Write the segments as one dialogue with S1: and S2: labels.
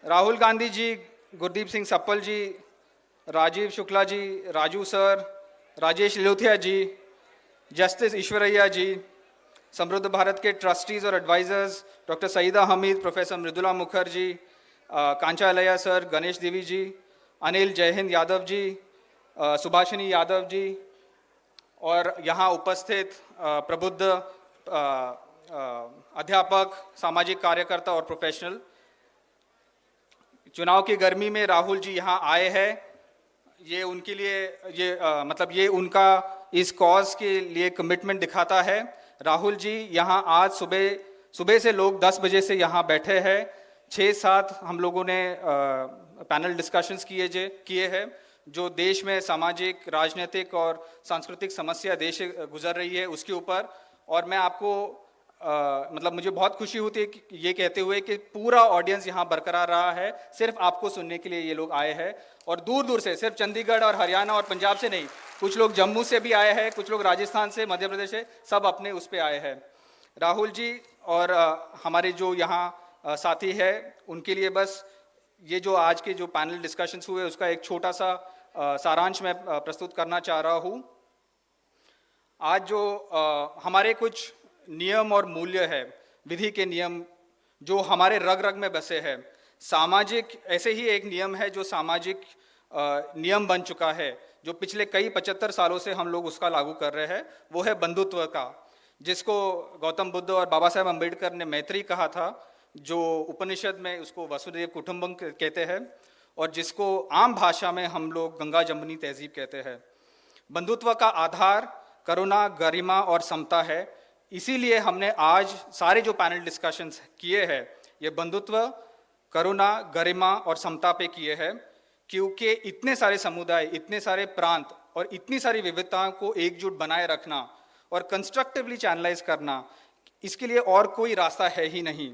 S1: Rahul Gandhi ji, Gurdeep Singh Sappal ji, Rajiv Shukla ji, Raju sir, Rajesh Lilothia ji, justice Eshwaraiah ji, Samruddha Bharat के trustees और advisers doctor Saiyida Hameed, professor Mridula Mukherjee, Kancha Ilaiah sir, Ganesh Devy ji, Anil Jaihind Yadav ji, Subhashini Yadav ji और यहाँ उपस्थित प्रबुद्ध अध्यापक, सामाजिक कार्यकर्ता और प्रोफेशनल। चुनाव की गर्मी में राहुल जी यहाँ आए हैं, ये उनके लिए मतलब ये उनका इस कॉज के लिए कमिटमेंट दिखाता है। राहुल जी यहाँ आज सुबह से लोग 10 बजे से यहाँ बैठे हैं। 6-7 हम लोगों ने पैनल डिस्कशंस किए हैं जो देश में सामाजिक, राजनीतिक और सांस्कृतिक समस्या देश गुजर रही है उसके ऊपर। और मैं आपको मतलब मुझे बहुत खुशी होती है कि ये कहते हुए कि पूरा ऑडियंस यहाँ बरकरार रहा है, सिर्फ आपको सुनने के लिए ये लोग आए हैं। और दूर दूर से, सिर्फ चंडीगढ़ और हरियाणा और पंजाब से नहीं, कुछ लोग जम्मू से भी आए हैं, कुछ लोग राजस्थान से, मध्य प्रदेश से, सब अपने उस पे आए हैं। राहुल जी और हमारे जो यहाँ साथी है उनके लिए बस ये जो आज के जो पैनल डिस्कशंस हुए उसका एक छोटा सा सारांश मैं प्रस्तुत करना चाह रहा हूँ। आज जो हमारे कुछ नियम और मूल्य है, विधि के नियम जो हमारे रग रग में बसे हैं, सामाजिक ऐसे ही एक नियम है जो सामाजिक नियम बन चुका है, जो पिछले कई 75 सालों से हम लोग उसका लागू कर रहे हैं, वो है बंधुत्व का, जिसको गौतम बुद्ध और बाबा साहेब अम्बेडकर ने मैत्री कहा था, जो उपनिषद में उसको वसुदेव कुटुंबकम कहते हैं और जिसको आम भाषा में हम लोग गंगा जमुनी तहजीब कहते हैं। बंधुत्व का आधार करुणा, गरिमा और समता है। इसीलिए हमने आज सारे जो पैनल डिस्कशंस किए हैं ये बंधुत्व, करुणा, गरिमा और समता पे किए हैं, क्योंकि इतने सारे समुदाय, इतने सारे प्रांत और इतनी सारी विविधताओं को एकजुट बनाए रखना और कंस्ट्रक्टिवली चैनलाइज करना, इसके लिए और कोई रास्ता है ही नहीं।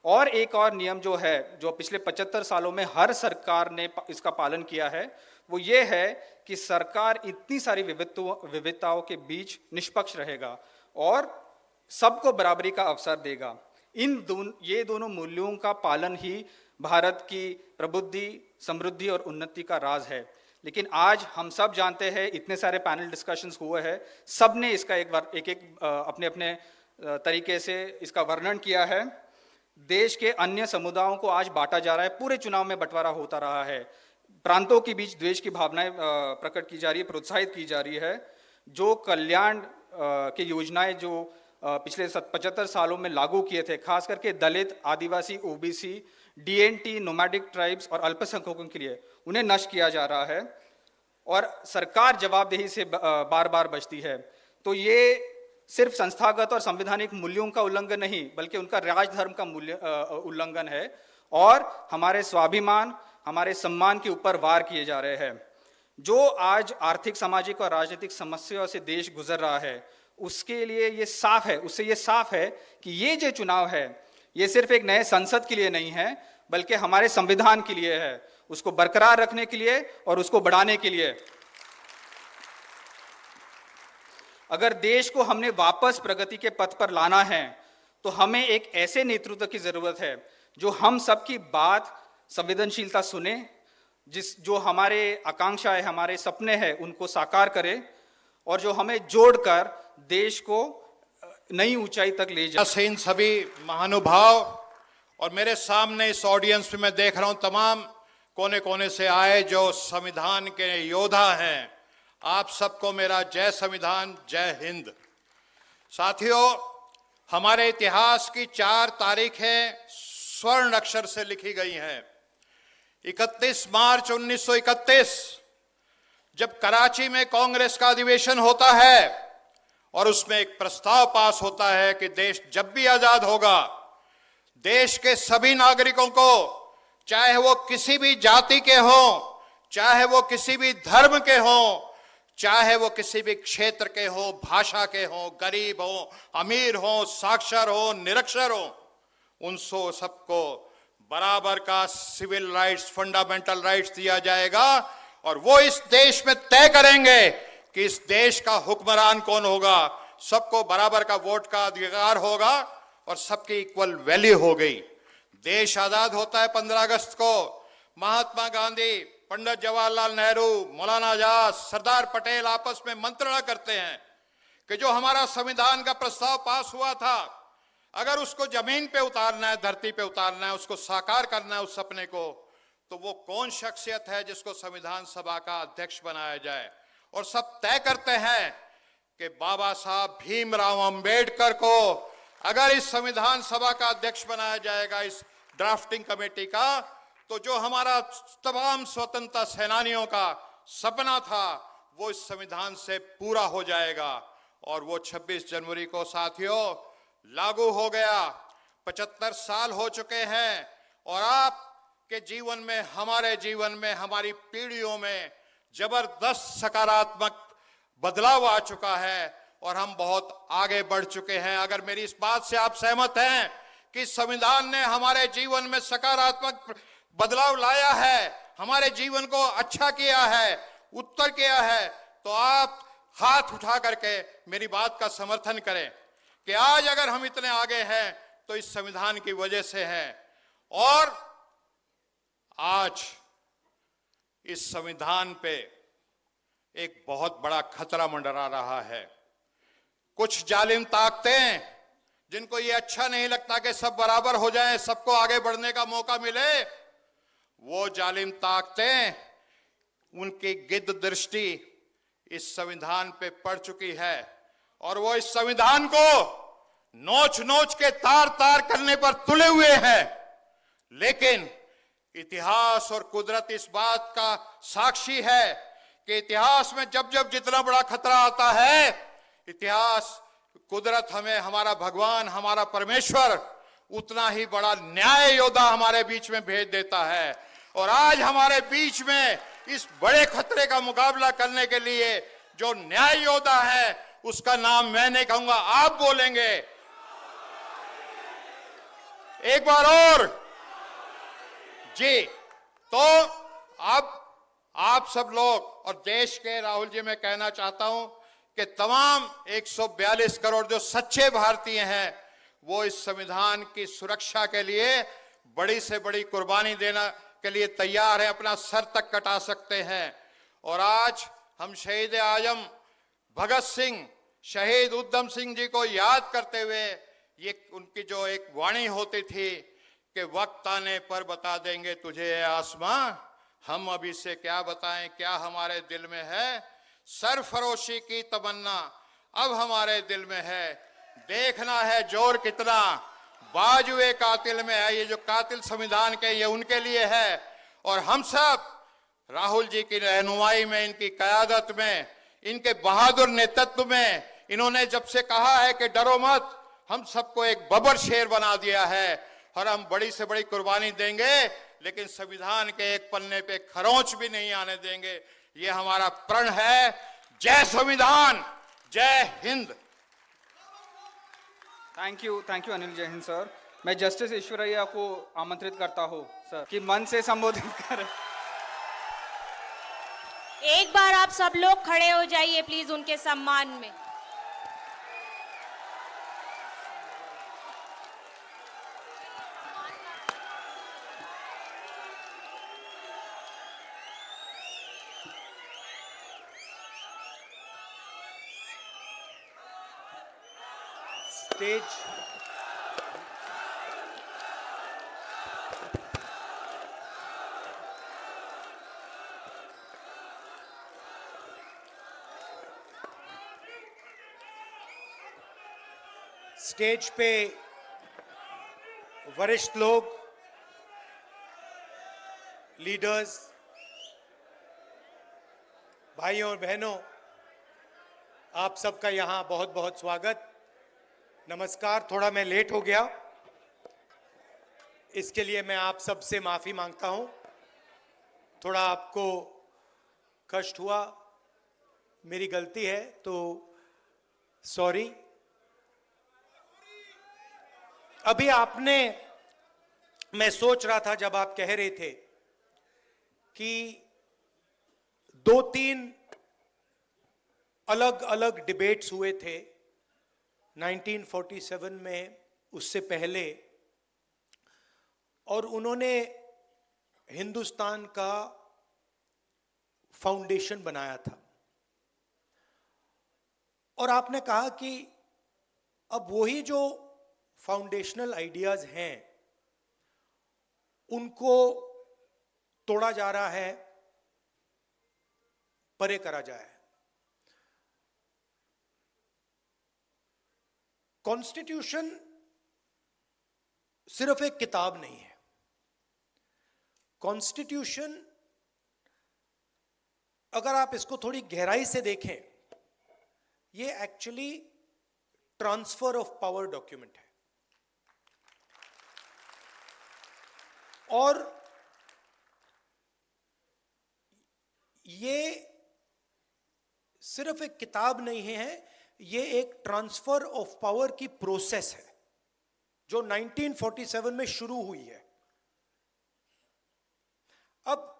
S1: और एक और नियम जो है, जो पिछले 75 सालों में हर सरकार ने इसका पालन किया है, वो ये है कि सरकार इतनी सारी विविधताओं के बीच निष्पक्ष रहेगा और सबको बराबरी का अवसर देगा। ये दोनों मूल्यों का पालन ही भारत की प्रबुद्धि, समृद्धि और उन्नति का राज है। लेकिन आज हम सब जानते हैं, इतने सारे पैनल डिस्कशंस हुए हैं, सब ने इसका एक अपने अपने तरीके से इसका वर्णन किया है। देश के अन्य समुदायों को आज बांटा जा रहा है, पूरे चुनाव में बंटवारा होता रहा है, प्रांतों के बीच द्वेष की भावनाएं प्रकट की जा रही है, प्रोत्साहित की जा रही है। जो कल्याण की योजनाएं जो पिछले 75 सालों में लागू किए थे, खास करके दलित, आदिवासी, ओबीसी, डीएनटी, नोमैडिक ट्राइब्स और अल्पसंख्यकों के लिए, उन्हें नष्ट किया जा रहा है और सरकार जवाबदेही से बार बार बचती है। तो ये सिर्फ संस्थागत और संवैधानिक मूल्यों का उल्लंघन नहीं, बल्कि उनका राजधर्म का उल्लंघन है और हमारे स्वाभिमान, हमारे सम्मान के ऊपर वार किए जा रहे हैं। जो आज आर्थिक, सामाजिक और राजनीतिक समस्याओं से देश गुजर रहा है, उसके लिए ये साफ है, उससे ये साफ है कि ये जो चुनाव है ये सिर्फ एक नए संसद के लिए नहीं है, बल्कि हमारे संविधान के लिए है, उसको बरकरार रखने के लिए और उसको बढ़ाने के लिए। अगर देश को हमने वापस प्रगति के पथ पर लाना है तो हमें एक ऐसे नेतृत्व की जरूरत है जो हम सबकी बात संवेदनशीलता सुने, जो हमारे आकांक्षा है, हमारे सपने हैं, उनको साकार करे और जो हमें जोड़कर देश को नई ऊंचाई तक ले जाए।
S2: इन सभी महानुभाव और मेरे सामने इस ऑडियंस में मैं देख रहा हूं तमाम कोने कोने से आए जो संविधान के योद्धा हैं, आप सबको मेरा जय संविधान, जय हिंद। साथियों, हमारे इतिहास की 4 तारीखें स्वर्ण अक्षर से लिखी गई हैं। 31 मार्च 1931 जब कराची में कांग्रेस का अधिवेशन होता है और उसमें एक प्रस्ताव पास होता है कि देश जब भी आजाद होगा, देश के सभी नागरिकों को, चाहे वो किसी भी जाति के हों, चाहे वो किसी भी धर्म के हों, चाहे वो किसी भी क्षेत्र के हो, भाषा के हो, गरीब हो, अमीर हो, साक्षर हो, निरक्षर हो, उन सबको बराबर का सिविल राइट्स, फंडामेंटल राइट्स दिया जाएगा और वो इस देश में तय करेंगे कि इस देश का हुक्मरान कौन होगा। सबको बराबर का वोट का अधिकार होगा और सबकी इक्वल वैल्यू हो गई। देश आजाद होता है 15 अगस्त को। महात्मा गांधी, पंडित जवाहरलाल नेहरू, मौलाना आजाद, सरदार पटेल आपस में मंत्रणा करते हैं कि जो हमारा संविधान का प्रस्ताव पास हुआ था, अगर उसको जमीन पे उतारना है, धरती पे उतारना है, उसको साकार करना है उस सपने को, तो वो कौन शख्सियत है जिसको संविधान सभा का अध्यक्ष बनाया जाए। और सब तय करते हैं कि बाबा साहब भीमराव अंबेडकर को अगर इस संविधान सभा का अध्यक्ष बनाया जाएगा, इस ड्राफ्टिंग कमेटी का, तो जो हमारा तमाम स्वतंत्रता सेनानियों का सपना था वो इस संविधान से पूरा हो जाएगा। और वो 26 जनवरी को साथियों लागू हो गया। 75 साल हो चुके हैं और आपके जीवन में, हमारे जीवन में, हमारी पीढ़ियों में जबरदस्त सकारात्मक बदलाव आ चुका है और हम बहुत आगे बढ़ चुके हैं। अगर मेरी इस बात से आप सहमत हैं कि संविधान ने हमारे जीवन में सकारात्मक बदलाव लाया है, हमारे जीवन को अच्छा किया है, उत्तर किया है, तो आप हाथ उठा करके मेरी बात का समर्थन करें कि आज अगर हम इतने आगे हैं तो इस संविधान की वजह से है। और आज इस संविधान पे एक बहुत बड़ा खतरा मंडरा रहा है। कुछ जालिम ताकतें, जिनको ये अच्छा नहीं लगता कि सब बराबर हो जाएं, सबको आगे बढ़ने का मौका मिले, वो जालिम ताकतें, उनकी गिद्ध दृष्टि इस संविधान पे पड़ चुकी है और वो इस संविधान को नोच नोच के तार तार करने पर तुले हुए हैं। लेकिन इतिहास और कुदरत इस बात का साक्षी है कि इतिहास में जब जब जितना बड़ा खतरा आता है, इतिहास, कुदरत हमें, हमारा भगवान, हमारा परमेश्वर उतना ही बड़ा न्याय योद्धा हमारे बीच में भेज देता है। और आज हमारे बीच में इस बड़े खतरे का मुकाबला करने के लिए जो न्याय योद्धा है, उसका नाम मैं नहीं कहूंगा, आप बोलेंगे एक बार और जी। तो अब आप सब लोग और देश के, राहुल जी, मैं कहना चाहता हूं कि तमाम 142 करोड़ जो सच्चे भारतीय हैं वो इस संविधान की सुरक्षा के लिए बड़ी से बड़ी कुर्बानी देना के लिए तैयार है, अपना सर तक कटा सकते हैं। और आज हम शहीद आजम भगत सिंह, शहीद उधम सिंह जी को याद करते हुए, ये उनकी जो एक वाणी होती थी कि वक्त आने पर बता देंगे तुझे ये आसमां, हम अभी से क्या बताएं क्या हमारे दिल में है, सरफरोशी की तमन्ना अब हमारे दिल में है, देखना है जोर कितना बाजुए कातिल में है। ये जो कातिल संविधान के, ये उनके लिए है। और हम सब राहुल जी की रहनुमाई में, इनकी क़यादत में, इनके बहादुर नेतृत्व में, इन्होंने जब से कहा है कि डरो मत, हम सबको एक बबर शेर बना दिया है और हम बड़ी से बड़ी कुर्बानी देंगे, लेकिन संविधान के एक पन्ने पे खरोंच भी नहीं आने देंगे। ये हमारा प्रण है। जय संविधान, जय Hind.
S1: Thank you Anil Jain sir. मैं जस्टिस ईश्वरैया को आमंत्रित करता हूँ सर कि मन से संबोधित करें।
S3: एक बार आप सब लोग खड़े हो जाइए प्लीज उनके सम्मान में।
S4: स्टेज स्टेज पे वरिष्ठ लोग, लीडर्स, भाइयों और बहनों, आप सबका यहाँ बहुत बहुत स्वागत, नमस्कार। थोड़ा मैं लेट हो गया, इसके लिए मैं आप सबसे माफ़ी मांगता हूँ। थोड़ा आपको कष्ट हुआ, मेरी गलती है, तो सॉरी। अभी आपने, मैं सोच रहा था जब आप कह रहे थे कि 2-3 अलग अलग डिबेट्स हुए थे 1947 में, उससे पहले, और उन्होंने हिंदुस्तान का फाउंडेशन बनाया था। और आपने कहा कि अब वही जो फाउंडेशनल आइडियाज हैं उनको तोड़ा जा रहा है, परे करा जाए। कॉन्स्टिट्यूशन सिर्फ एक किताब नहीं है। कॉन्स्टिट्यूशन, अगर आप इसको थोड़ी गहराई से देखें, ये actually transfer of power document है। और ये सिर्फ एक किताब नहीं है, ये एक ट्रांसफर ऑफ पावर की प्रोसेस है जो 1947 में शुरू हुई है। अब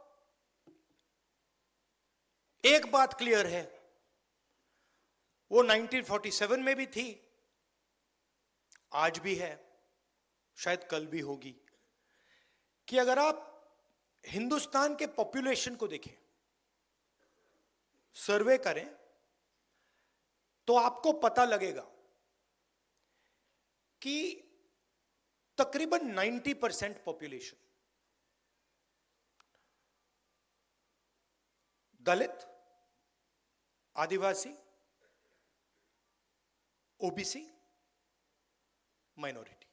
S4: एक बात क्लियर है, वो 1947 में भी थी, आज भी है, शायद कल भी होगी, कि अगर आप हिंदुस्तान के पॉपुलेशन को देखें, सर्वे करें, तो आपको पता लगेगा कि तकरीबन 90% पॉपुलेशन दलित, आदिवासी, ओबीसी, माइनॉरिटी।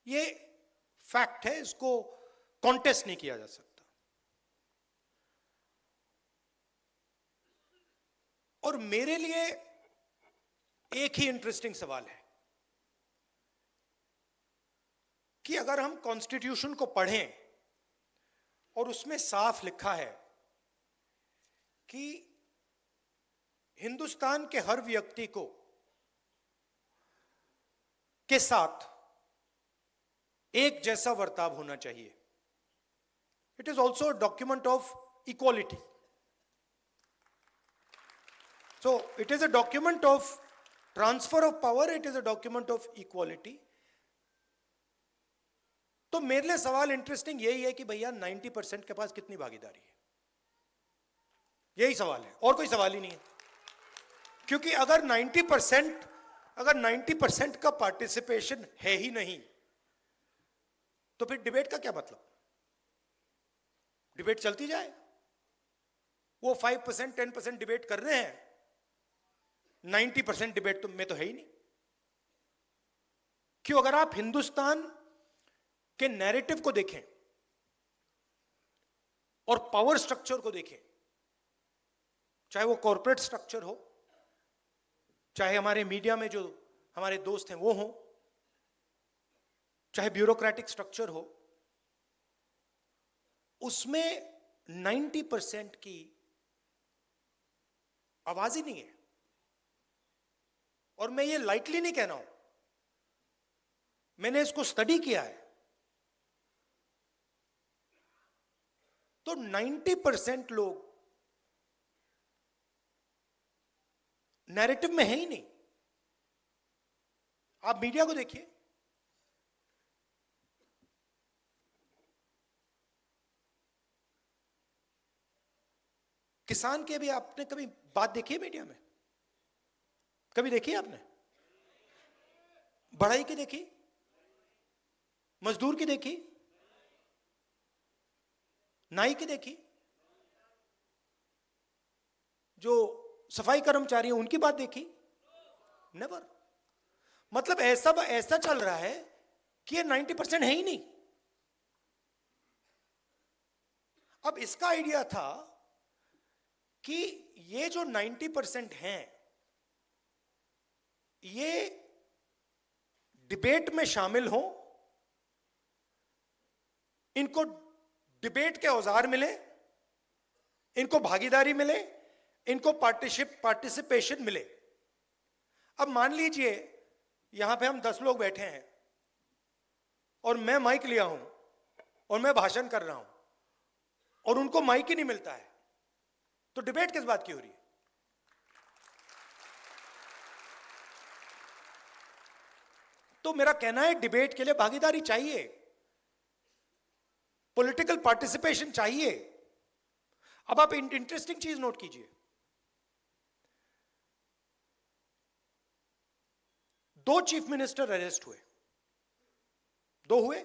S4: ये फैक्ट है, इसको कॉन्टेस्ट नहीं किया जा सकता। और मेरे लिए एक ही इंटरेस्टिंग सवाल है कि अगर हम कॉन्स्टिट्यूशन को पढ़ें और उसमें साफ लिखा है कि हिंदुस्तान के हर व्यक्ति को के साथ एक जैसा बर्ताव होना चाहिए, it is also a document of equality. So it is a document of transfer of power, it is a document of equality. तो मेरे लिए सवाल इंटरेस्टिंग यही है कि भैया 90% के पास कितनी भागीदारी है, यही सवाल है, और कोई सवाल ही नहीं है। क्योंकि अगर 90% का पार्टिसिपेशन है ही नहीं, तो फिर डिबेट का क्या मतलब? डिबेट चलती जाए, वो 5% 10% डिबेट कर रहे हैं, 90% डिबेट तो में तो है ही नहीं। क्यों? अगर आप हिंदुस्तान के नैरेटिव को देखें और पावर स्ट्रक्चर को देखें, चाहे वो कॉर्पोरेट स्ट्रक्चर हो, चाहे हमारे मीडिया में जो हमारे दोस्त हैं वो हो, चाहे ब्यूरोक्रेटिक स्ट्रक्चर हो, उसमें 90% की आवाज ही नहीं है। और मैं ये लाइटली नहीं कह रहा हूं, मैंने इसको स्टडी किया है। तो 90% लोग नैरेटिव में है ही नहीं। आप मीडिया को देखिए, किसान के भी आपने कभी बात देखी है मीडिया में? कभी देखी आपने? बढ़ई की देखी? मजदूर की देखी? नाई की देखी? जो सफाई कर्मचारी हैं उनकी बात देखी? नेवर। मतलब ऐसा चल रहा है कि ये 90% है ही नहीं। अब इसका आइडिया था कि ये जो 90% हैं, ये डिबेट में शामिल हो, इनको डिबेट के औजार मिले, इनको भागीदारी मिले, इनको पार्टिसिपेशन मिले। अब मान लीजिए यहां पे हम 10 लोग बैठे हैं और मैं माइक लिया हूं और मैं भाषण कर रहा हूं और उनको माइक ही नहीं मिलता है, तो डिबेट किस बात की हो रही है? तो मेरा कहना है डिबेट के लिए भागीदारी चाहिए, पॉलिटिकल पार्टिसिपेशन चाहिए। अब आप इंटरेस्टिंग चीज नोट कीजिए, 2 चीफ मिनिस्टर अरेस्ट हुए, 2 हुए।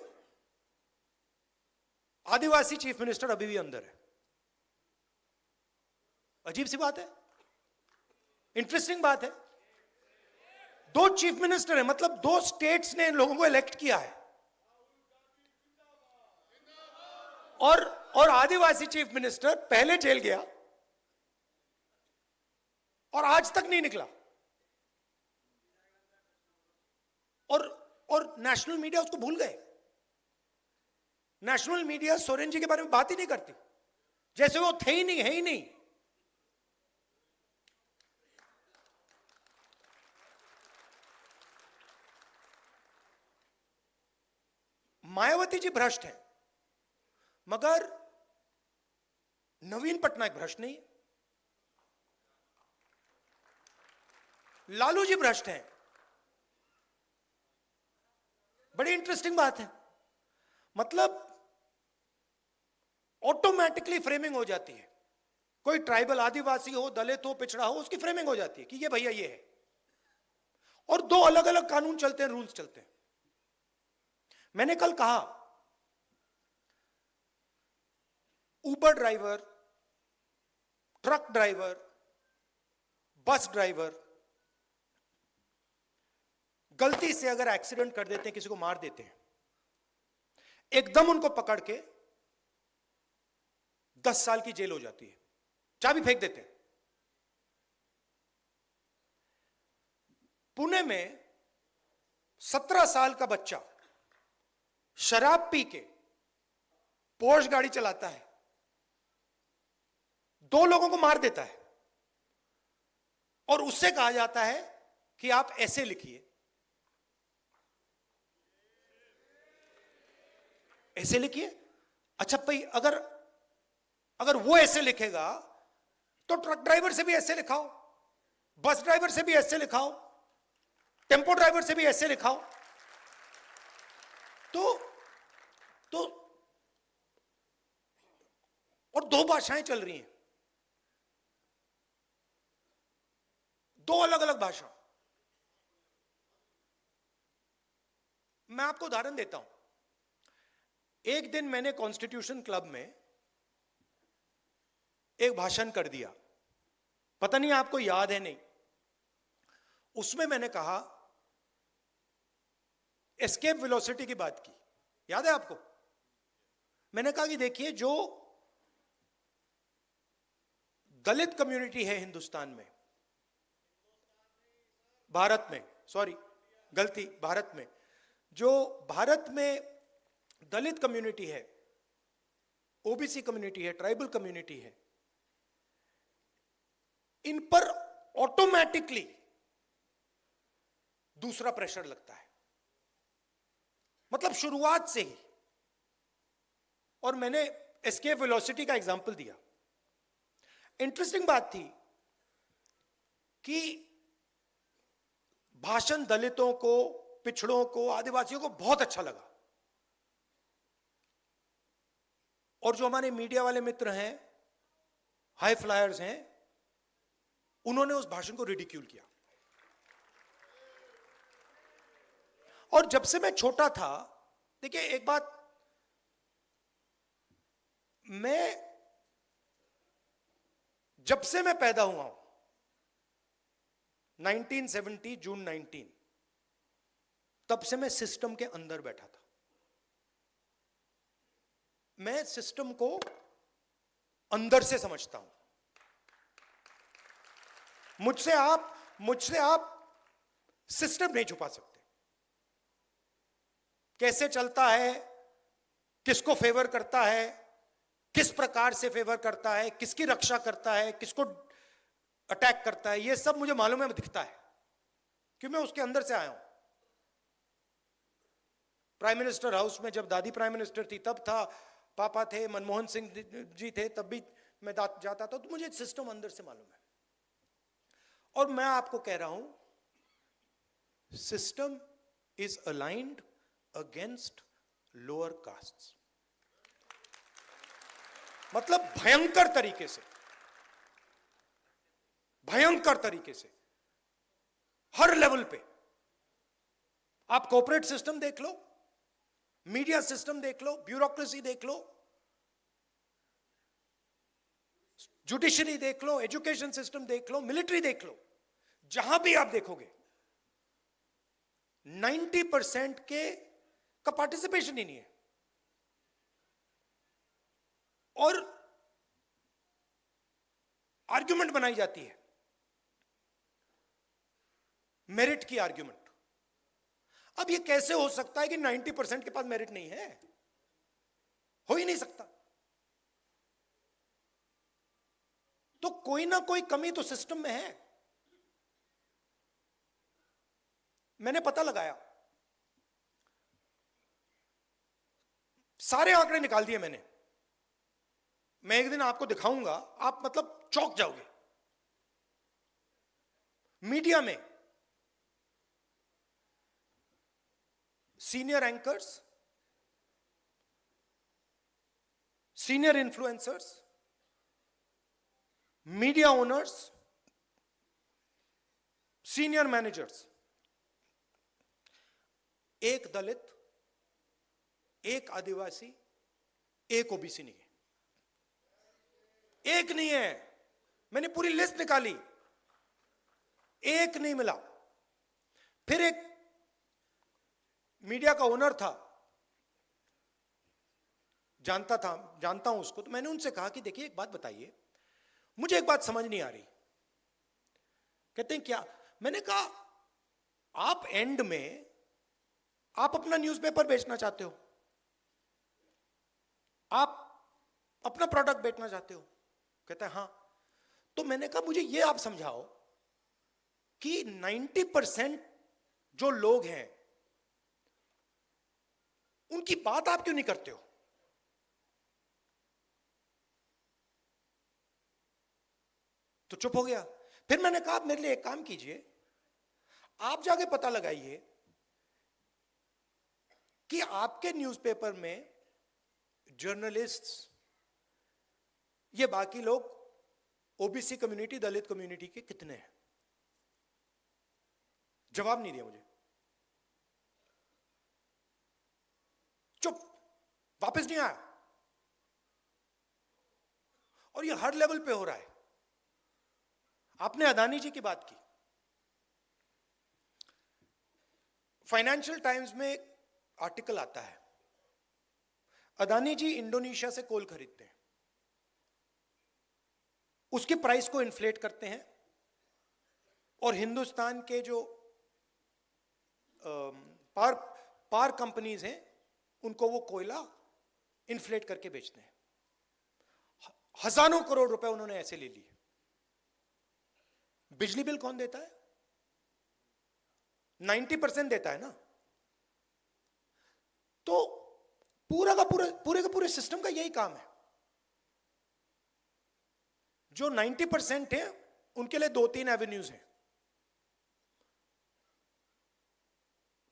S4: आदिवासी चीफ मिनिस्टर अभी भी अंदर है। अजीब सी बात है, इंटरेस्टिंग बात है। 2 चीफ मिनिस्टर है, मतलब 2 स्टेट्स ने इन लोगों को इलेक्ट किया है, और आदिवासी चीफ मिनिस्टर पहले जेल गया और आज तक नहीं निकला, और नेशनल मीडिया उसको भूल गए। नेशनल मीडिया सोरेन जी के बारे में बात ही नहीं करती, जैसे वो थे ही नहीं, है ही नहीं। मायावती जी भ्रष्ट है, मगर नवीन पटनायक भ्रष्ट नहीं है। लालू जी भ्रष्ट हैं। बड़ी इंटरेस्टिंग बात है, मतलब ऑटोमेटिकली फ्रेमिंग हो जाती है। कोई ट्राइबल, आदिवासी हो, दलित हो, पिछड़ा हो, उसकी फ्रेमिंग हो जाती है कि ये भैया ये है, और 2 अलग अलग कानून चलते हैं, रूल्स चलते हैं। मैंने कल कहा, Uber driver, truck driver, bus driver गलती से अगर एक्सीडेंट कर देते हैं, किसी को मार देते हैं, एकदम उनको पकड़ के 10 साल की जेल हो जाती है, चाबी फेंक देते हैं। पुणे में 17 साल का बच्चा शराब पी के पोर्श गाड़ी चलाता है, 2 लोगों को मार देता है, और उससे कहा जाता है कि आप ऐसे लिखिए, ऐसे लिखिए। अच्छा भाई, अगर वो ऐसे लिखेगा तो ट्रक ड्राइवर से भी ऐसे लिखाओ, बस ड्राइवर से भी ऐसे लिखाओ, टेम्पो ड्राइवर से भी ऐसे लिखाओ। तो और 2 भाषाएं चल रही हैं, 2 अलग अलग भाषा। मैं आपको उदाहरण देता हूं। एक दिन मैंने कॉन्स्टिट्यूशन क्लब में एक भाषण कर दिया, पता नहीं आपको याद है नहीं। उसमें मैंने कहा, एस्केप वेलोसिटी की बात की, याद है आपको? मैंने कहा कि देखिए, जो दलित कम्युनिटी है हिंदुस्तान में, भारत में, सॉरी गलती, भारत में, जो भारत में दलित कम्युनिटी है, ओबीसी कम्युनिटी है, ट्राइबल कम्युनिटी है, इन पर ऑटोमेटिकली दूसरा प्रेशर लगता है, मतलब शुरुआत से ही। और मैंने एस्केप वेलोसिटी का एग्जांपल दिया। इंटरेस्टिंग बात थी कि भाषण दलितों को, पिछड़ों को, आदिवासियों को बहुत अच्छा लगा, और जो हमारे मीडिया वाले मित्र हैं, हाई फ्लायर्स हैं, उन्होंने उस भाषण को रिडिक्यूल किया। और जब से मैं छोटा था, देखिए एक बात, जब से मैं पैदा हुआ हूं, 1970 जून 19, तब से मैं सिस्टम के अंदर बैठा था। मैं सिस्टम को अंदर से समझता हूं। मुझसे आप सिस्टम नहीं छुपा सकते। कैसे चलता है, किसको फेवर करता है, किस प्रकार से फेवर करता है, किसकी रक्षा करता है, किसको अटैक करता है, यह सब मुझे मालूम है, दिखता है, क्योंकि मैं उसके अंदर से आया हूं। प्राइम मिनिस्टर हाउस में जब दादी प्राइम मिनिस्टर थी तब था, पापा थे, मनमोहन सिंह जी थे, तब भी मैं जाता था, तो मुझे सिस्टम अंदर से मालूम है। और मैं आपको कह रहा हूं, system is aligned against lower castes. मतलब भयंकर तरीके से हर लेवल पे। आप कॉर्पोरेट सिस्टम देख लो, मीडिया सिस्टम देख लो, ब्यूरोक्रेसी देख लो, जुडिशरी देख लो, एजुकेशन सिस्टम देख लो, मिलिट्री देख लो, जहां भी आप देखोगे 90% का पार्टिसिपेशन ही नहीं है। और आर्ग्यूमेंट बनाई जाती है, मेरिट की आर्ग्यूमेंट। अब ये कैसे हो सकता है कि 90% के पास मेरिट नहीं है? हो ही नहीं सकता। तो कोई ना कोई कमी तो सिस्टम में है। मैंने पता लगाया, सारे आंकड़े निकाल दिए मैंने। मैं एक दिन आपको दिखाऊंगा, आप मतलब चौंक जाओगे। मीडिया में senior anchors, senior influencers, media owners, senior managers, एक दलित, एक आदिवासी, एक ओबीसी नहीं है। एक नहीं है। मैंने पूरी लिस्ट निकाली, एक नहीं मिला। फिर एक मीडिया का ओनर था, जानता हूं उसको, तो मैंने उनसे कहा कि देखिए एक बात बताइए, मुझे एक बात समझ नहीं आ रही। कहते हैं क्या? मैंने कहा आप एंड में आप अपना न्यूज़पेपर बेचना चाहते हो, आप अपना प्रोडक्ट बेचना चाहते हो? कहता है हाँ। तो मैंने कहा मुझे ये आप समझाओ कि 90% जो लोग हैं उनकी बात आप क्यों नहीं करते हो? तो चुप हो गया। फिर मैंने कहा आप मेरे लिए एक काम कीजिए, आप जाके पता लगाइए कि आपके न्यूज़पेपर में जर्नलिस्ट्स, ये बाकी लोग ओबीसी कम्युनिटी, दलित कम्युनिटी के कितने हैं? जवाब नहीं दिया मुझे, चुप, वापस नहीं आया। और ये हर लेवल पे हो रहा है। आपने अदानी जी की बात की, फाइनेंशियल टाइम्स में एक आर्टिकल आता है, अदानी जी इंडोनेशिया से कोल खरीदते हैं, उसके प्राइस को इन्फ्लेट करते हैं, और हिंदुस्तान के जो पावर कंपनीज हैं उनको वो कोयला इन्फ्लेट करके बेचते हैं। हजारों करोड़ रुपए उन्होंने ऐसे ले लिए। बिजली बिल कौन देता है? 90% देता है ना। तो पूरे का पूरे सिस्टम का यही काम है। जो 90% है उनके लिए 2-3 एवेन्यूज हैं।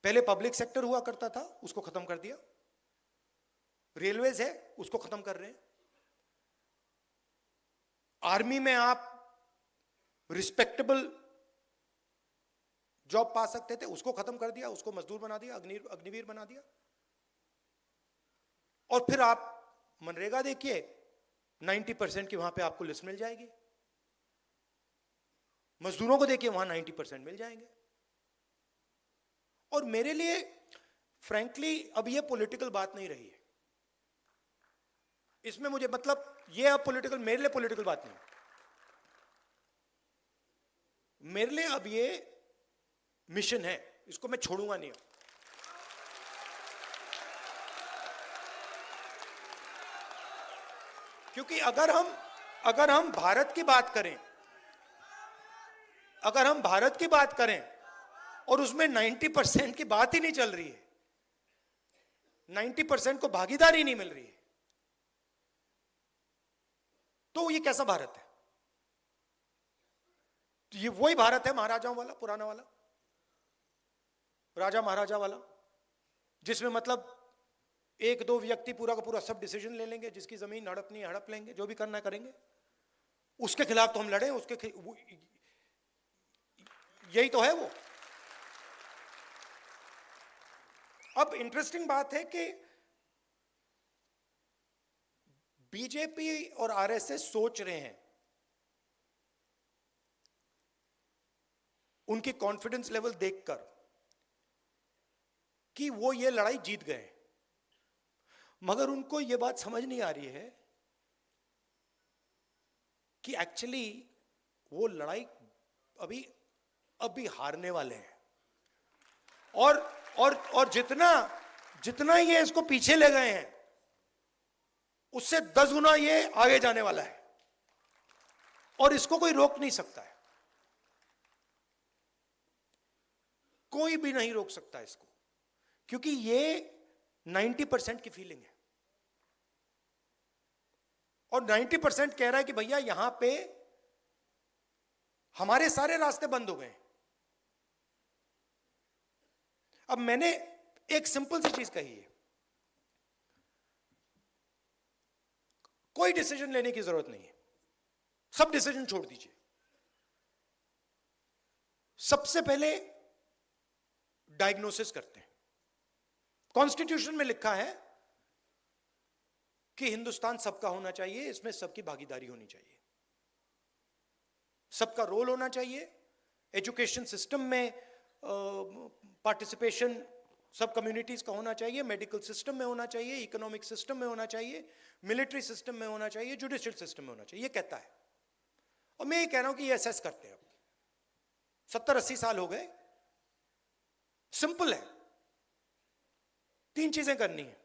S4: पहले पब्लिक सेक्टर हुआ करता था, उसको खत्म कर दिया। रेलवेज है, उसको खत्म कर रहे हैं। आर्मी में आप रिस्पेक्टेबल जॉब पा सकते थे, उसको खत्म कर दिया, उसको मजदूर बना दिया, अग्निवीर बना दिया। और फिर आप मनरेगा देखिए, 90% की वहां पे आपको लिस्ट मिल जाएगी। मजदूरों को देखिए, वहां 90% मिल जाएंगे। और मेरे लिए फ्रैंकली अब ये पॉलिटिकल बात नहीं रही है। इसमें मुझे मतलब ये अब पॉलिटिकल, मेरे लिए पॉलिटिकल बात नहीं। मेरे लिए अब ये मिशन है, इसको मैं छोड़ूंगा नहीं। क्योंकि अगर हम भारत की बात करें, अगर हम भारत की बात करें और उसमें 90% की बात ही नहीं चल रही है, 90% को भागीदारी नहीं मिल रही है, तो ये कैसा भारत है? तो ये वही भारत है महाराजाओं वाला, पुराना वाला। राजा महाराजा वाला, जिसमें मतलब एक दो व्यक्ति पूरा का पूरा सब डिसीजन ले लेंगे, जिसकी जमीन हड़पनी है हड़प लेंगे, जो भी करना है करेंगे, उसके खिलाफ तो हम लड़े, यही तो है वो। अब इंटरेस्टिंग बात है कि बीजेपी और आरएसएस सोच रहे हैं, उनकी कॉन्फिडेंस लेवल देखकर, कि वो ये लड़ाई जीत गए, मगर उनको ये बात समझ नहीं आ रही है कि एक्चुअली वो लड़ाई अभी हारने वाले हैं। और जितना ये इसको पीछे ले गए हैं, उससे 10 गुना ये आगे जाने वाला है, और इसको कोई रोक नहीं सकता है, कोई भी नहीं रोक सकता इसको, क्योंकि ये 90% की फीलिंग है, और 90% कह रहा है कि भैया यहां पे हमारे सारे रास्ते बंद हो गए। अब मैंने एक सिंपल सी चीज कही है, कोई डिसीजन लेने की जरूरत नहीं है, सब डिसीजन छोड़ दीजिए। सबसे पहले डायग्नोसिस करते हैं। कॉन्स्टिट्यूशन में लिखा है कि हिंदुस्तान सबका होना चाहिए, इसमें सबकी भागीदारी होनी चाहिए, सबका रोल होना चाहिए। एजुकेशन सिस्टम में पार्टिसिपेशन सब कम्युनिटीज का होना चाहिए, मेडिकल सिस्टम में होना चाहिए, इकोनॉमिक सिस्टम में होना चाहिए, मिलिट्री सिस्टम में होना चाहिए, जुडिशियल सिस्टम में होना चाहिए, ये कहता है। और मैं ये कह रहा हूं कि ये असेस करते हैं। अब 70-80 साल हो गए, सिंपल है, 3 चीजें करनी है।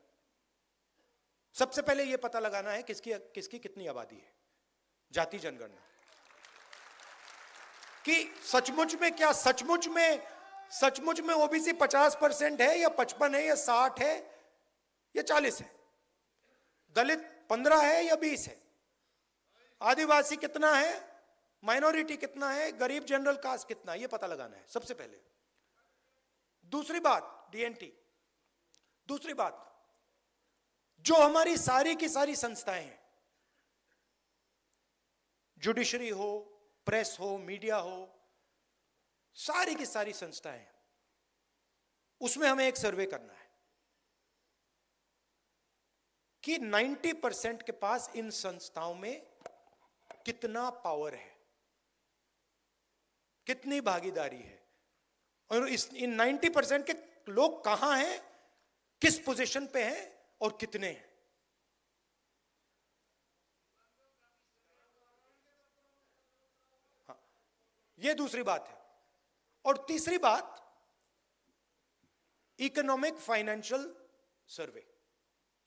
S4: सबसे पहले यह पता लगाना है किसकी कितनी आबादी है, जाति जनगणना, कि सचमुच में ओबीसी 50% है या 55 है या 60 है या 40 है, दलित 15 है या 20 है, आदिवासी कितना है, माइनॉरिटी कितना है, गरीब जनरल कास्ट कितना है, यह पता लगाना है सबसे पहले। दूसरी बात डीएनटी। दूसरी बात, जो हमारी सारी की सारी संस्थाएं हैं, जुडिशरी हो, प्रेस हो, मीडिया हो, सारी की सारी संस्थाएं हैं, उसमें हमें एक सर्वे करना है कि 90% के पास इन संस्थाओं में कितना पावर है, कितनी भागीदारी है, और इन 90% के लोग कहां हैं, किस पोजीशन पे हैं और कितने हैं। हाँ, यह दूसरी बात है। और तीसरी बात, इकोनॉमिक फाइनेंशियल सर्वे,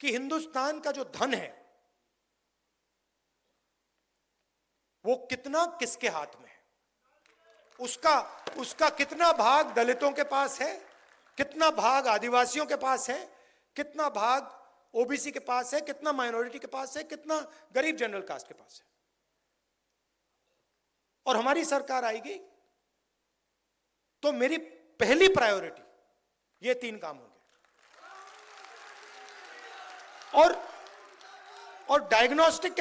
S4: कि हिंदुस्तान का जो धन है वो कितना किसके हाथ में है, उसका कितना भाग दलितों के पास है, कितना भाग आदिवासियों के पास है, कितना भाग ओबीसी के पास है, कितना माइनॉरिटी के पास है, कितना गरीब जनरल कास्ट के पास है। और हमारी सरकार आएगी तो मेरी पहली प्रायोरिटी ये 3 काम होंगे। और डायग्नोस्टिक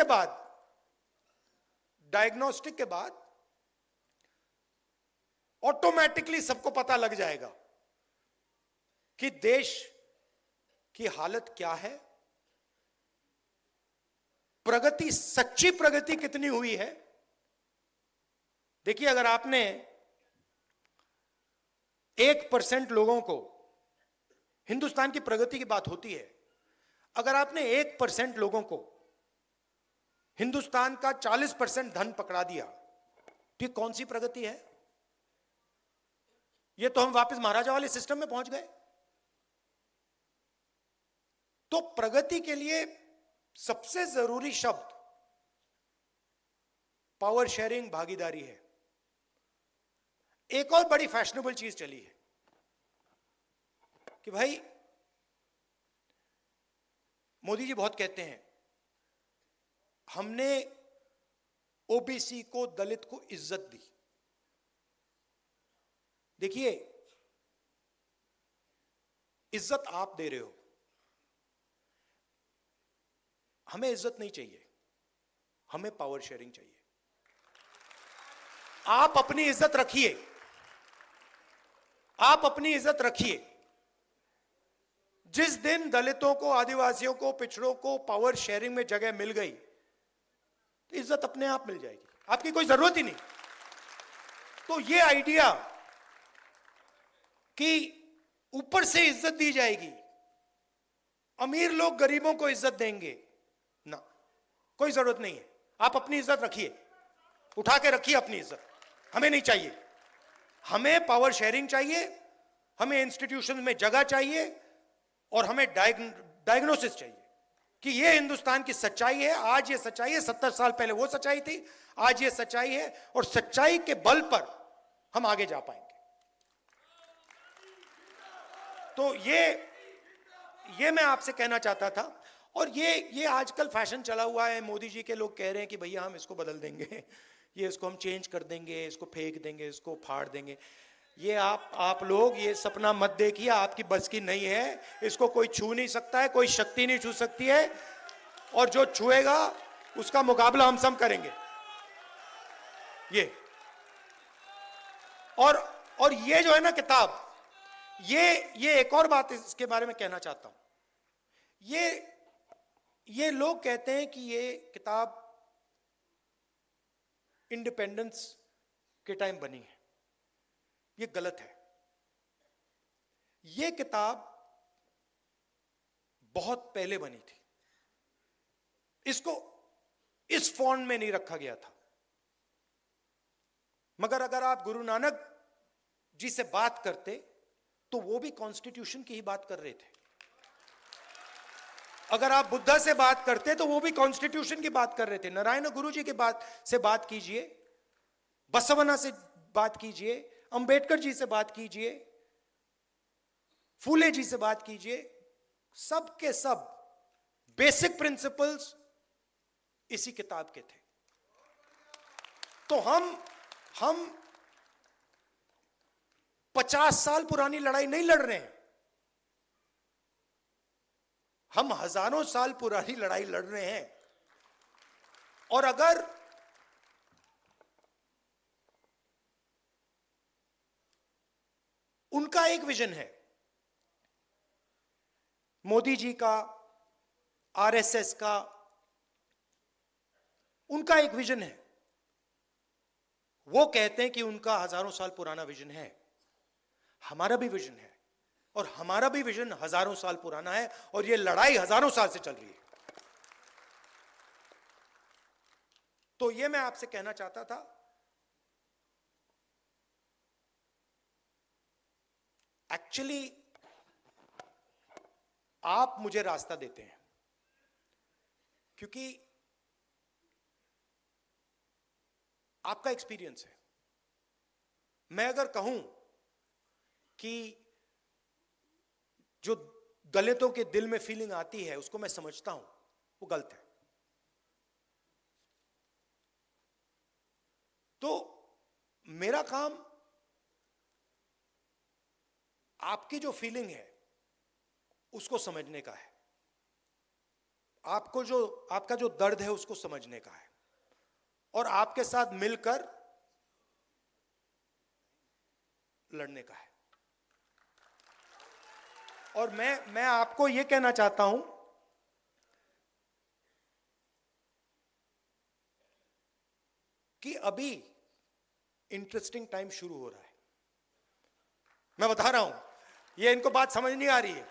S4: के बाद ऑटोमेटिकली सबको पता लग जाएगा कि देश की हालत क्या है, प्रगति, सच्ची प्रगति कितनी हुई है। देखिए, अगर आपने 1% लोगों को, हिंदुस्तान की प्रगति की बात होती है, अगर आपने 1% लोगों को हिंदुस्तान का 40% धन पकड़ा दिया, तो ये कौन सी प्रगति है? ये तो हम वापस महाराजा वाले सिस्टम में पहुंच गए। तो प्रगति के लिए सबसे जरूरी शब्द पावर शेयरिंग, भागीदारी है। एक और बड़ी फैशनेबल चीज चली है कि भाई मोदी जी बहुत कहते हैं हमने ओबीसी को, दलित को इज्जत दी। देखिए, इज्जत आप दे रहे हो, हमें इज्जत नहीं चाहिए, हमें पावर शेयरिंग चाहिए। आप अपनी इज्जत रखिए, आप अपनी इज्जत रखिए। जिस दिन दलितों को, आदिवासियों को, पिछड़ों को पावर शेयरिंग में जगह मिल गई तो इज्जत अपने आप मिल जाएगी, आपकी कोई जरूरत ही नहीं। तो ये आइडिया कि ऊपर से इज्जत दी जाएगी, अमीर लोग गरीबों को इज्जत देंगे, ना, कोई जरूरत नहीं है। आप अपनी इज्जत रखिए, उठा के रखिए अपनी इज्जत, हमें नहीं चाहिए। हमें पावर शेयरिंग चाहिए, हमें इंस्टीट्यूशन में जगह चाहिए, और हमें डायग्नोसिस चाहिए कि ये हिंदुस्तान की सच्चाई है। आज ये सच्चाई है, 70 साल पहले वो सच्चाई थी, आज ये सच्चाई है, और सच्चाई के बल पर हम आगे जा पाएंगे। तो ये मैं आपसे कहना चाहता था। और ये आजकल फैशन चला हुआ है, मोदी जी के लोग कह रहे हैं कि भैया हम इसको बदल देंगे, ये इसको हम चेंज कर देंगे, इसको फेंक देंगे, इसको फाड़ देंगे। ये आप लोग ये सपना मत देखिए, आपकी बस की नहीं है। इसको कोई छू नहीं सकता है, कोई शक्ति नहीं छू सकती है, और जो छुएगा उसका मुकाबला हम सब करेंगे। ये और ये जो है ना किताब, ये एक और बात इसके बारे में कहना चाहता हूं। ये लोग कहते हैं कि ये किताब इंडिपेंडेंस के टाइम बनी है, ये गलत है। ये किताब बहुत पहले बनी थी, इसको इस फॉन्ट में नहीं रखा गया था। मगर अगर आप गुरु नानक जी से बात करते तो वो भी कॉन्स्टिट्यूशन की ही बात कर रहे थे। अगर आप बुद्धा से बात करते तो वो भी कॉन्स्टिट्यूशन की बात कर रहे थे। नारायण गुरु जी के बात कीजिए, बसवना से बात कीजिए, अंबेडकर जी से बात कीजिए, फूले जी से बात कीजिए, सब के सब बेसिक प्रिंसिपल्स इसी किताब के थे। तो हम 50 साल पुरानी लड़ाई नहीं लड़ रहे हैं, हम हजारों साल पुरानी लड़ाई लड़ रहे हैं। और अगर उनका एक विजन है, मोदी जी का, आरएसएस का, उनका एक विजन है। वो कहते हैं कि उनका हजारों साल पुराना विजन है, हमारा भी विजन है, और हमारा भी विजन हजारों साल पुराना है, और ये लड़ाई हजारों साल से चल रही है। तो ये मैं आपसे कहना चाहता था। एक्चुअली आप मुझे रास्ता देते हैं, क्योंकि आपका एक्सपीरियंस है। मैं अगर कहूं कि जो दलितों के दिल में फीलिंग आती है उसको मैं समझता हूं, वो गलत है। तो मेरा काम आपकी जो फीलिंग है उसको समझने का है, आपका जो दर्द है उसको समझने का है, और आपके साथ मिलकर लड़ने का है। और मैं आपको यह कहना चाहता हूं कि अभी इंटरेस्टिंग टाइम शुरू हो रहा है। मैं बता रहा हूं, ये इनको बात समझ नहीं आ रही है,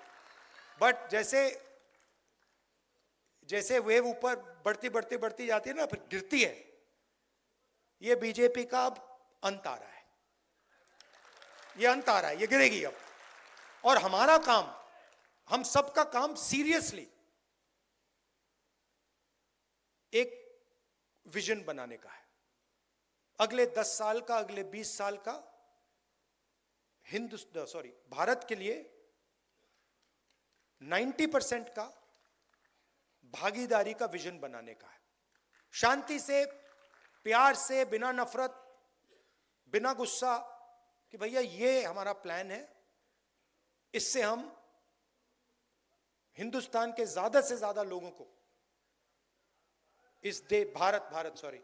S4: बट जैसे वेव ऊपर बढ़ती जाती है ना, फिर गिरती है। ये बीजेपी का अब अंत आ रहा है, ये अंत आ रहा है, ये गिरेगी अब। और हमारा काम, हम सबका काम सीरियसली एक विजन बनाने का है, अगले 10 साल का, अगले 20 साल का भारत के लिए 90% का भागीदारी का विजन बनाने का है। शांति से, प्यार से, बिना नफरत, बिना गुस्सा, कि भैया ये हमारा प्लान है, इससे हम हिंदुस्तान के ज्यादा से ज्यादा लोगों को इस भारत सॉरी